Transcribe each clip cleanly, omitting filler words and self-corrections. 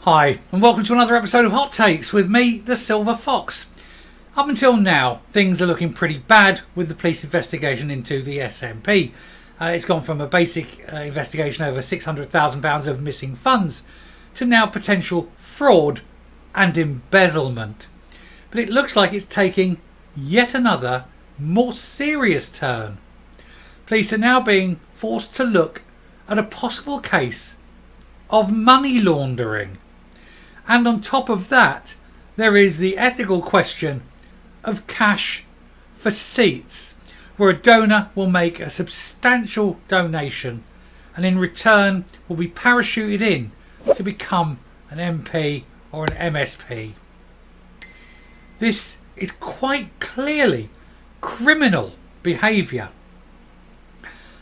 Hi, and welcome to another episode of Hot Takes with me, the Silver Fox. Up until now, things are looking pretty bad with the police investigation into the SNP. It's gone from a basic investigation over £600,000 of missing funds to now potential fraud and embezzlement. But it looks like it's taking yet another, more serious turn. Police are now being forced to look at a possible case of money laundering. And on top of that, there is the ethical question of cash for seats, where a donor will make a substantial donation and in return will be parachuted in to become an MP or an MSP. This is quite clearly criminal behaviour.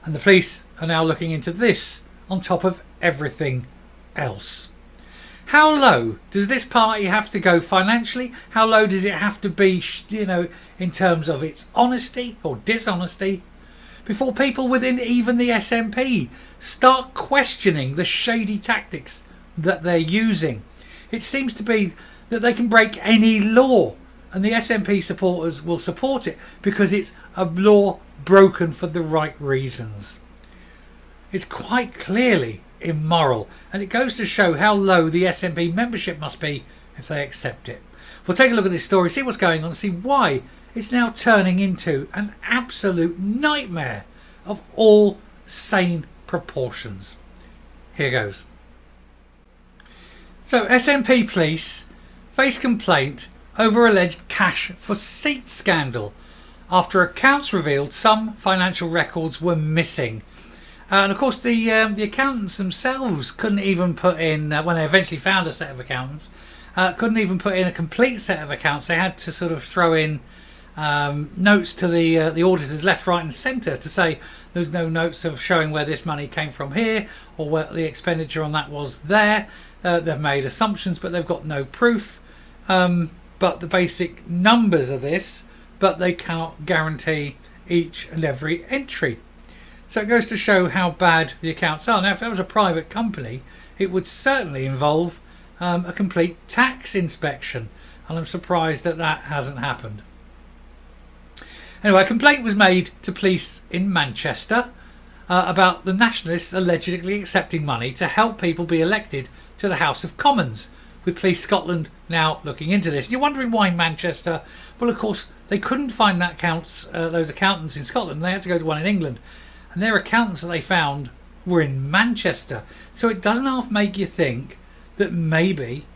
And the police are now looking into this on top of everything else. How low does this party have to go financially? How low does it have to be, in terms of its honesty or dishonesty, before people within even the SNP start questioning the shady tactics that they're using? It seems to be that they can break any law, and the SNP supporters will support it because it's a law broken for the right reasons. It's quite clearly immoral, and it goes to show how low the SNP membership must be if they accept it. We'll take a look at this story, see what's going on, see why it's now turning into an absolute nightmare of all sane proportions. Here goes. So SNP police face complaint over alleged cash for seat scandal after accounts revealed some financial records were missing. And of course the accountants themselves couldn't even put in, when they eventually found a set of accountants, couldn't even put in a complete set of accounts. They had to sort of throw in notes to the auditors left, right and centre to say there's no notes of showing where this money came from here or where the expenditure on that was there. They've made assumptions but they've got no proof. But the basic numbers of this, but they cannot guarantee each and every entry. So it goes to show how bad the accounts are. Now, if it was a private company, it would certainly involve a complete tax inspection. And I'm surprised that that hasn't happened. Anyway, a complaint was made to police in Manchester about the Nationalists allegedly accepting money to help people be elected to the House of Commons, with Police Scotland now looking into this. And you're wondering why Manchester? Well, of course, they couldn't find those accountants in Scotland. They had to go to one in England. And their accountants that they found were in Manchester. So it doesn't half make you think that maybe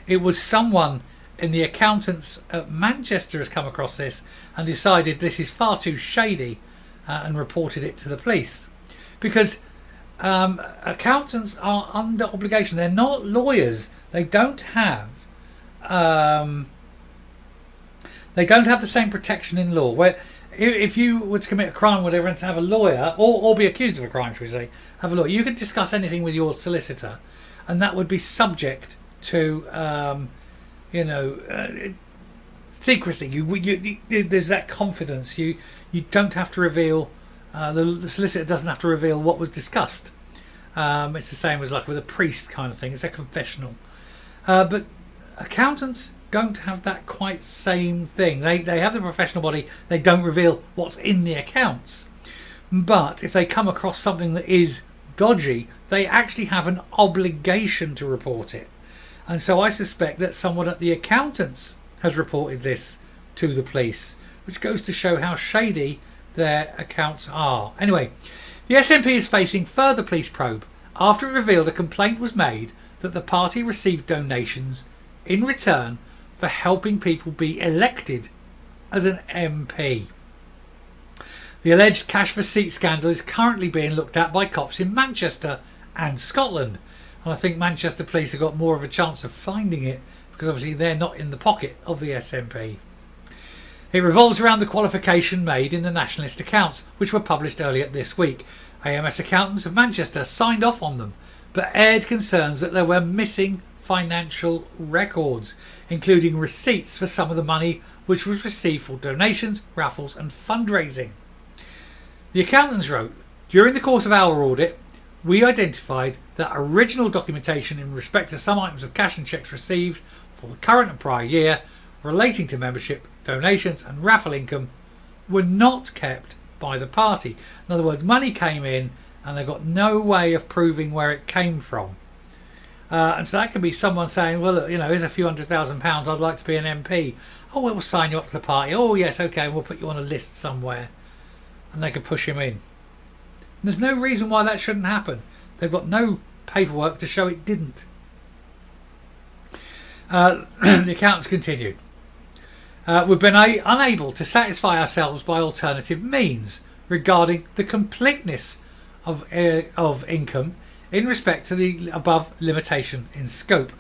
it was someone in the accountants at Manchester has come across this and decided this is far too shady and reported it to the police. Because accountants are under obligation. They're not lawyers. They don't have the same protection in law. Where if you were to commit a crime or whatever and to have a lawyer, or be accused of a crime, should we say, have a lawyer, you could discuss anything with your solicitor, and that would be subject to, secrecy. There's that confidence. You don't have to reveal. The solicitor doesn't have to reveal what was discussed. It's the same as like with a priest kind of thing. It's a confessional. But accountants don't have that quite same thing. They have the professional body. They don't reveal what's in the accounts. But if they come across something that is dodgy, they actually have an obligation to report it. And so I suspect that someone at the accountants has reported this to the police, which goes to show how shady their accounts are. Anyway, the SNP is facing further police probe after it revealed a complaint was made that the party received donations in return for helping people be elected as an MP. The alleged cash for seat scandal is currently being looked at by cops in Manchester and Scotland. And I think Manchester police have got more of a chance of finding it because obviously they're not in the pocket of the SNP. It revolves around the qualification made in the Nationalist accounts, which were published earlier this week. AMS accountants of Manchester signed off on them, but aired concerns that there were missing financial records, including receipts for some of the money which was received for donations, raffles and fundraising. The accountants wrote, during the course of our audit, we identified that original documentation in respect to some items of cash and cheques received for the current and prior year relating to membership, donations and raffle income were not kept by the party. In other words, money came in and they've got no way of proving where it came from. And so that could be someone saying, well, look, here's a few £100,000, I'd like to be an MP. Oh, we'll sign you up to the party. Oh, yes, okay, we'll put you on a list somewhere. And they could push him in. And there's no reason why that shouldn't happen. They've got no paperwork to show it didn't. The accountants continued. We've been unable to satisfy ourselves by alternative means regarding the completeness of income in respect to the above limitation in scope.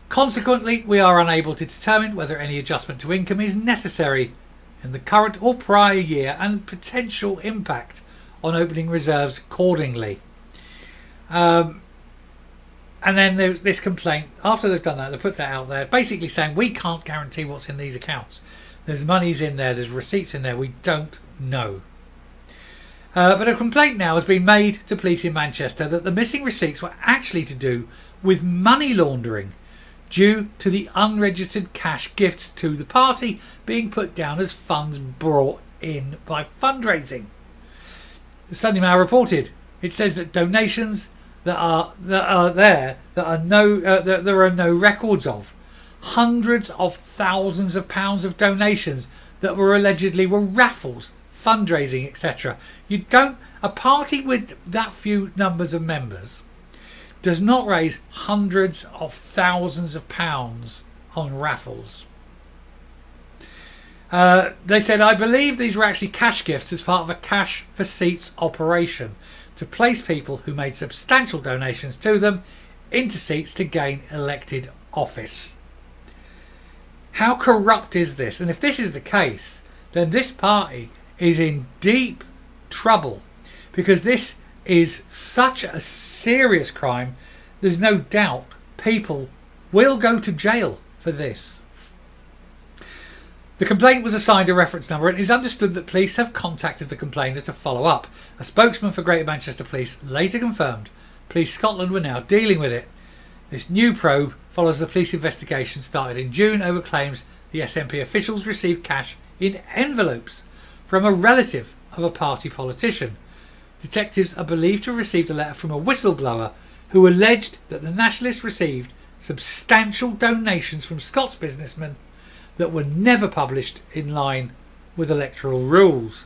Consequently, we are unable to determine whether any adjustment to income is necessary in the current or prior year and potential impact on opening reserves accordingly. And then there's this complaint. After they've done that, they put that out there, basically saying we can't guarantee what's in these accounts. There's monies in there, there's receipts in there, we don't know. But a complaint now has been made to police in Manchester that the missing receipts were actually to do with money laundering due to the unregistered cash gifts to the party being put down as funds brought in by fundraising. The Sunday Mail reported, it says that donations there are no records of, hundreds of thousands of pounds of donations that were allegedly raffles, fundraising, etc. A party with that few numbers of members does not raise hundreds of thousands of pounds on raffles. They said, I believe these were actually cash gifts as part of a cash for seats operation to place people who made substantial donations to them into seats to gain elected office. How corrupt is this? And if this is the case, then this party is in deep trouble, because this is such a serious crime. There's no doubt people will go to jail for this. The complaint was assigned a reference number and it is understood that police have contacted the complainer to follow up. A spokesman for Greater Manchester Police later confirmed Police Scotland were now dealing with it. This new probe follows the police investigation started in June over claims the SNP officials received cash in envelopes from a relative of a party politician. Detectives are believed to have received a letter from a whistleblower who alleged that the Nationalists received substantial donations from Scots businessmen that were never published in line with electoral rules.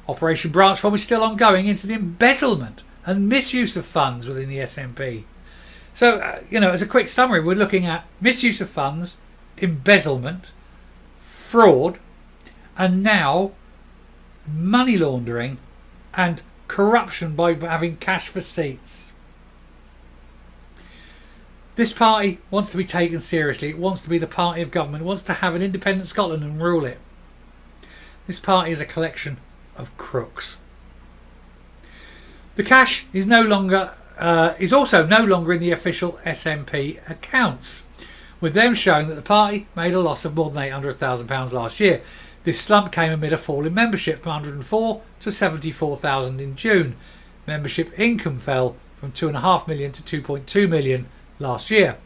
Operation Branch Bomb is still ongoing into the embezzlement and misuse of funds within the SNP. So, as a quick summary, we're looking at misuse of funds, embezzlement, fraud, and now money laundering and corruption by having cash for seats. This party wants to be taken seriously. It wants to be the party of government. It wants to have an independent Scotland and rule it. This party is a collection of crooks. The cash is also no longer in the official SNP accounts, with them showing that the party made a loss of more than £800,000 last year. This slump came amid a fall in membership from 104 to 74,000 in June. Membership income fell from 2.5 million to 2.2 million last year.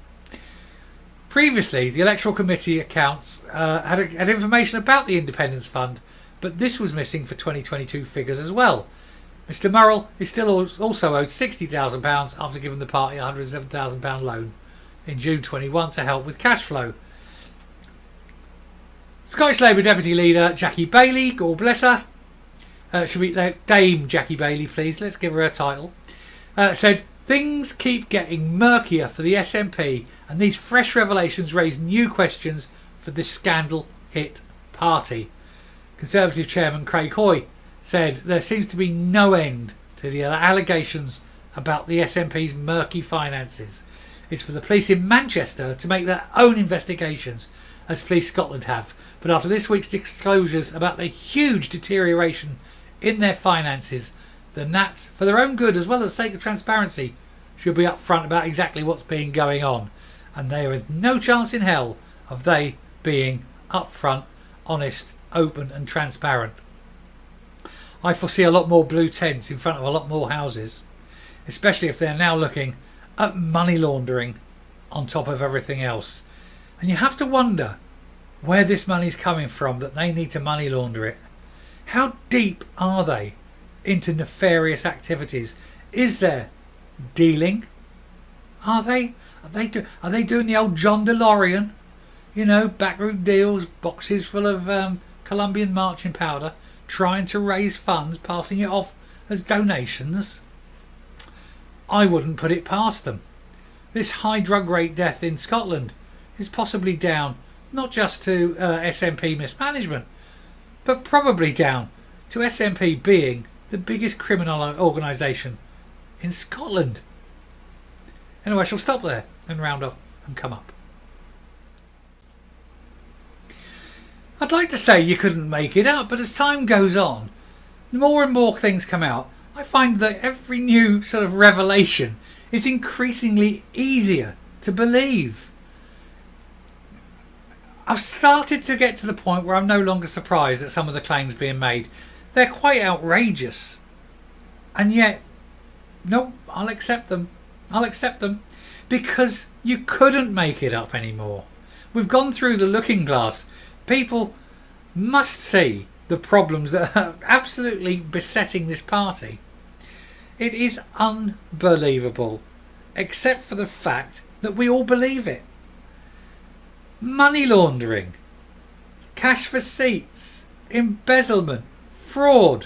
Previously, the Electoral Committee accounts had information about the Independence Fund, but this was missing for 2022 figures as well. Mr Murrell is still also owed £60,000 after giving the party a £107,000 loan in June 21 to help with cash flow. Scottish Labour Deputy Leader Jackie Bailey, God bless her, should we Dame Jackie Bailey please, let's give her a title, said things keep getting murkier for the SNP and these fresh revelations raise new questions for this scandal hit party. Conservative Chairman Craig Hoy said there seems to be no end to the allegations about the SNP's murky finances. It's for the police in Manchester to make their own investigations, as Police Scotland have. But after this week's disclosures about the huge deterioration in their finances, the Nats, for their own good as well as the sake of transparency, should be upfront about exactly what's been going on. And there is no chance in hell of they being upfront, honest, open and transparent. I foresee a lot more blue tents in front of a lot more houses. especially if they're now looking at money laundering on top of everything else. And you have to wonder where this money's coming from that they need to money launder it. How deep are they into nefarious activities? Is there dealing? Are they doing the old John DeLorean? You know, backroom deals, boxes full of Colombian marching powder, trying to raise funds, passing it off as donations? I wouldn't put it past them. This high drug rate death in Scotland is possibly down not just to SNP mismanagement, but probably down to SNP being the biggest criminal organisation in Scotland. Anyway, I shall stop there and round off and come up. I'd like to say you couldn't make it up, but as time goes on, more and more things come out. I find that every new sort of revelation is increasingly easier to believe. I've started to get to the point where I'm no longer surprised at some of the claims being made. They're quite outrageous. And yet, no, I'll accept them. I'll accept them. Because you couldn't make it up anymore. We've gone through the looking glass. People must see the problems that are absolutely besetting this party. It is unbelievable, except for the fact that we all believe it. Money laundering, cash receipts, embezzlement, fraud.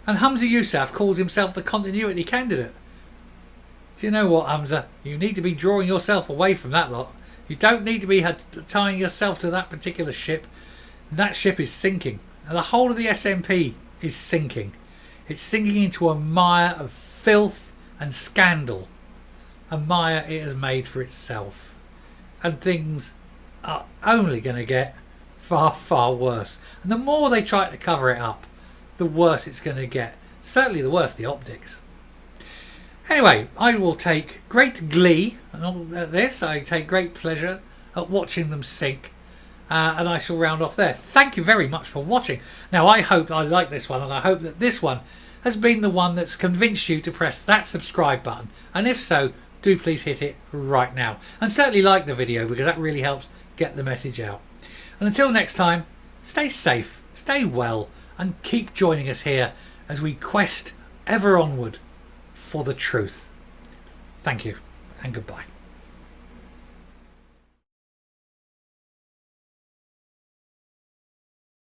And Humza Yousaf calls himself the continuity candidate. Do you know what, Humza? You need to be drawing yourself away from that lot. You don't need to be tying yourself to that particular ship. That ship is sinking. And the whole of the SNP is sinking. It's sinking into a mire of filth and scandal. A mire it has made for itself. And things are only going to get far, far worse. And the more they try to cover it up, the worse it's going to get. Certainly the worse the optics. Anyway, I will take great glee at this. I take great pleasure at watching them sink. And I shall round off there. Thank you very much for watching. Now, I hope I like this one, and I hope that this one has been the one that's convinced you to press that subscribe button. And if so, do please hit it right now. And certainly like the video, because that really helps get the message out. And until next time, stay safe, stay well, and keep joining us here as we quest ever onward for the truth. Thank you, and goodbye.